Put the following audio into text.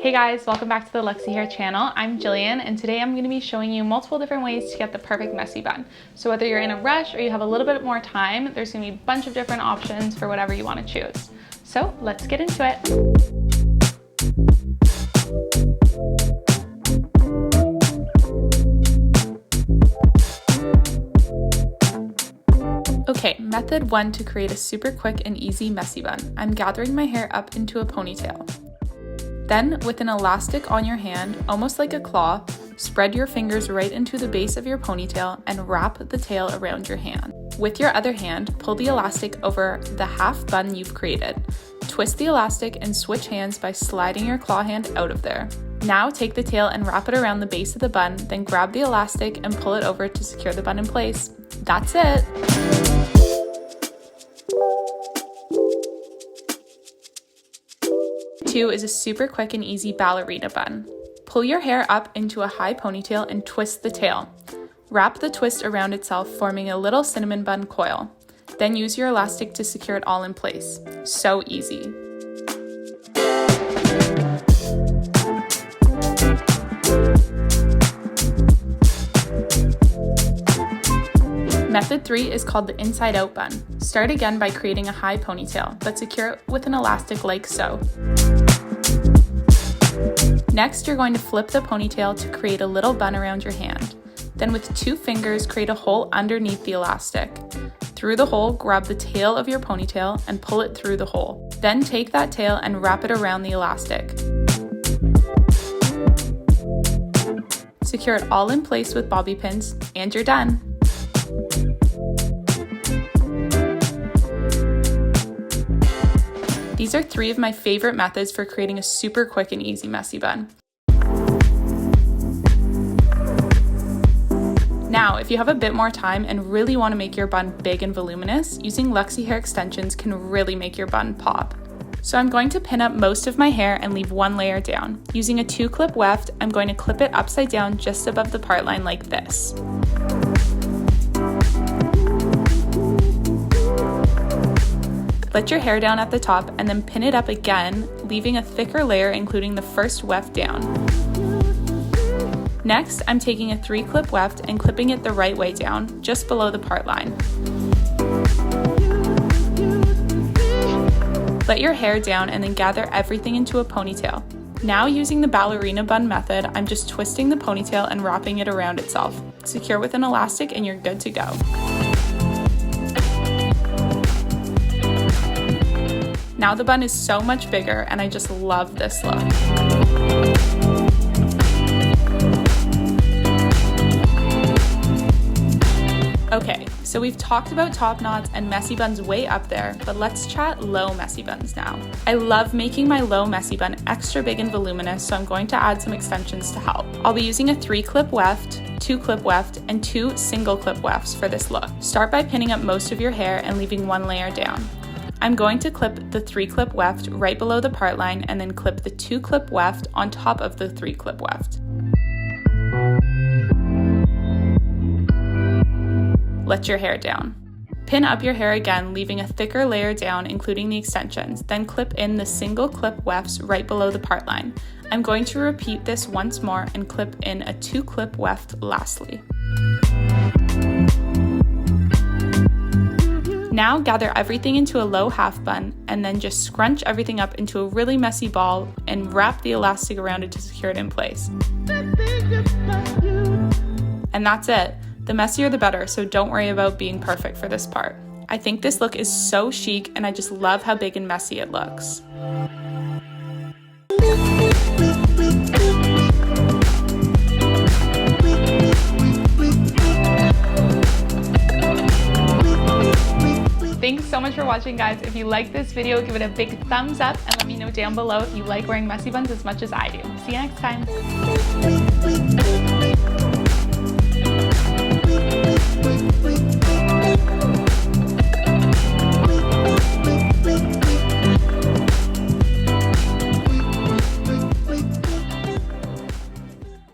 Hey guys, welcome back to the Luxy Hair channel. I'm Jillian and today I'm going to be showing you multiple different ways to get the perfect messy bun. So whether you're in a rush or you have a little bit more time, there's going to be a bunch of different options for whatever you want to choose. So let's get into it. Okay, method 1 to create a super quick and easy messy bun. I'm gathering my hair up into a ponytail. Then, with an elastic on your hand, almost like a claw, spread your fingers right into the base of your ponytail and wrap the tail around your hand. With your other hand, pull the elastic over the half bun you've created. Twist the elastic and switch hands by sliding your claw hand out of there. Now take the tail and wrap it around the base of the bun, then grab the elastic and pull it over to secure the bun in place. That's it! Two is a super quick and easy ballerina bun. Pull your hair up into a high ponytail and twist the tail. Wrap the twist around itself, forming a little cinnamon bun coil. Then use your elastic to secure it all in place. So easy. Method 3 is called the inside out bun. Start again by creating a high ponytail, but secure it with an elastic like so. Next, you're going to flip the ponytail to create a little bun around your hand. Then with 2 fingers, create a hole underneath the elastic. Through the hole, grab the tail of your ponytail and pull it through the hole. Then take that tail and wrap it around the elastic. Secure it all in place with bobby pins, and you're done. These are 3 of my favorite methods for creating a super quick and easy messy bun. Now, if you have a bit more time and really want to make your bun big and voluminous, using Luxy Hair Extensions can really make your bun pop. So I'm going to pin up most of my hair and leave 1 layer down. Using a 2-clip weft, I'm going to clip it upside down just above the part line like this. Let your hair down at the top and then pin it up again, leaving a thicker layer including the first weft down. Next, I'm taking a 3-clip weft and clipping it the right way down, just below the part line. Let your hair down and then gather everything into a ponytail. Now, using the ballerina bun method, I'm just twisting the ponytail and wrapping it around itself. Secure with an elastic and you're good to go. Now the bun is so much bigger and I just love this look. Okay, so we've talked about top knots and messy buns way up there, but let's chat low messy buns now. I love making my low messy bun extra big and voluminous, so I'm going to add some extensions to help. I'll be using a 3-clip weft, 2-clip weft, and 2 single-clip wefts for this look. Start by pinning up most of your hair and leaving 1 layer down. I'm going to clip the 3-clip weft right below the part line and then clip the 2-clip weft on top of the 3-clip weft. Let your hair down. Pin up your hair again, leaving a thicker layer down, including the extensions. Then clip in the single-clip wefts right below the part line. I'm going to repeat this once more and clip in a 2-clip weft lastly. Now gather everything into a low half bun and then just scrunch everything up into a really messy ball and wrap the elastic around it to secure it in place. And that's it. The messier the better, so don't worry about being perfect for this part. I think this look is so chic and I just love how big and messy it looks. Thanks so much for watching, guys. If you like this video, give it a big thumbs up and let me know down below if you like wearing messy buns as much as I do. See you next time.